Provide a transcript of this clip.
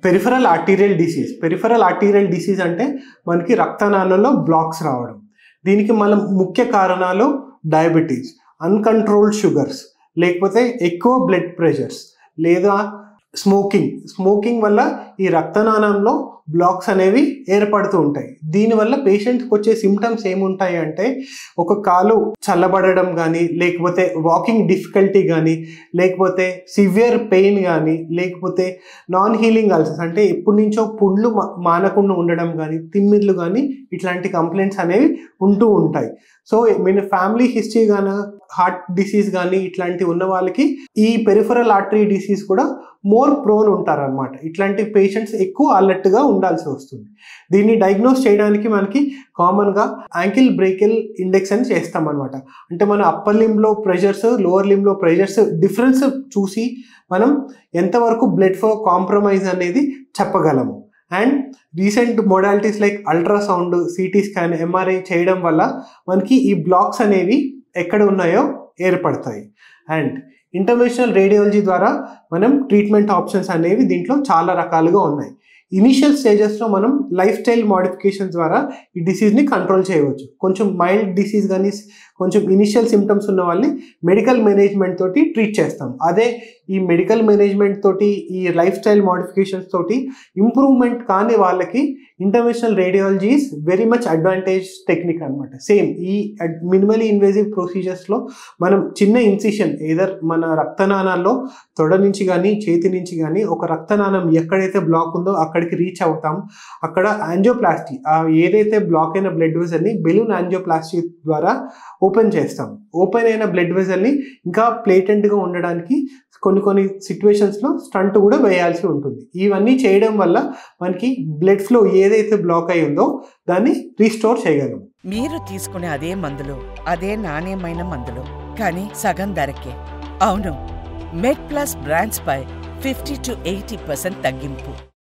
Peripheral arterial disease అంటే మనకి రక్తనాళంలో blocks రావడం. దీనికి మనం ముఖ్య కారణాలు డయాబెటీస్, అన్కంట్రోల్డ్ షుగర్స్, లేకపోతే ఎక్కువ బ్లడ్ ప్రెషర్స్, లేదా స్మోకింగ్ వల్ల ఈ రక్తనాళంలో బ్లాక్స్ అనేవి ఏర్పడుతూ ఉంటాయి. దీనివల్ల పేషెంట్కి వచ్చే సిమ్టమ్స్ ఏముంటాయి అంటే ఒక కాలు చల్లబడడం కానీ, లేకపోతే వాకింగ్ డిఫికల్టీ కానీ, లేకపోతే సివియర్ పెయిన్ కానీ, లేకపోతే నాన్ హీలింగ్ అల్సర్స్ అంటే ఎప్పటి నుంచో పుండ్లు మానకుండా ఉండడం కానీ, తిమ్మిర్లు కానీ, ఇట్లాంటి కంప్లైంట్స్ అనేవి ఉంటూ ఉంటాయి. సో మన ఫ్యామిలీ హిస్టరీ కానీ, హార్ట్ డిసీజ్ కానీ ఇట్లాంటివి ఉన్న వాళ్ళకి ఈ పెరిఫెరల్ ఆర్టరీ డిసీజ్ కూడా మోర్ ప్రోన్ ఉంటారనమాట. ఇట్లాంటి పేషెంట్స్ ఎక్కువ అలర్ట్గా ఉండాల్సి వస్తుంది. దీన్ని డయాగ్నోస్ చేయడానికి మనకి కామన్గా యాంకిల్ బ్రేకిల్ ఇండెక్స్ అని చేస్తామన్నమాట. అంటే మన అప్పర్ లింబ్లో ప్రెషర్స్, లోవర్ లింబ్లో ప్రెషర్స్ డిఫరెన్స్ చూసి మనం ఎంతవరకు బ్లడ్ ఫ్లో కాంప్రమైజ్ అనేది చెప్పగలము. And recent modalities like ultrasound, CT scan, MRI చేయడం వల్ల మనకి ఈ బ్లాక్స్ అనేవి ఎక్కడ ఉన్నాయో ఏర్పడతాయి. అండ్ ఇంటర్వెన్షనల్ రేడియాలజీ ద్వారా మనం ట్రీట్మెంట్ ఆప్షన్స్ అనేవి దీంట్లో చాలా రకాలుగా ఉన్నాయి. ఇనిషియల్ స్టేజెస్లో మనం లైఫ్ స్టైల్ మోడిఫికేషన్ ద్వారా ఈ డిసీజ్ని కంట్రోల్ చేయవచ్చు. కొంచెం మైల్డ్ డిసీజ్ కానీ కొంచెం ఇనిషియల్ సిమ్టమ్స్ ఉన్న వాళ్ళని మెడికల్ మేనేజ్మెంట్ తోటి ట్రీట్ చేస్తాం. అదే ఈ మెడికల్ మేనేజ్మెంట్ తోటి, ఈ లైఫ్ స్టైల్ మోడిఫికేషన్స్ తోటి ఇంప్రూవ్మెంట్ కాని వాళ్ళకి interventional radiology is very much advantage technique అనమాట. సేమ్ ఈ మినిమలీ ఇన్వేజివ్ ప్రొసీజర్స్లో మనం చిన్న ఇన్సిషన్ ఏదర్ మన రక్తనాళాల్లో తొడ నుంచి కానీ, చేతి నుంచి కానీ ఒక రక్తనాళం ఎక్కడైతే బ్లాక్ ఉందో అక్కడికి రీచ్ అవుతాం. అక్కడ యాంజియోప్లాస్టీ, ఏదైతే బ్లాక్ అయిన బ్లడ్ వెజల్ని బెలూన్ యాంజియోప్లాస్టీ ద్వారా ఓపెన్ చేస్తాం. ఓపెన్ అయిన బ్లడ్ వెజల్ని ఇంకా ప్లేటెంట్గా ఉండడానికి కొన్ని సిచ్యువేషన్స్లో స్టంట్ కూడా వేయాల్సి ఉంటుంది. ఇవన్నీ చేయడం వల్ల మనకి బ్లడ్ ఫ్లో ఏదైతే బ్లాక్ అయి ఉందో దాన్ని రీస్టోర్ చేయగలం. మీరు తీసుకునే అదే మందులు, అదే నాణ్యమైన మందులు, కానీ సగం ధరకే. అవును, మెడ్ ప్లస్ బ్రాండ్స్ పై 50 to 80% తగ్గింపు.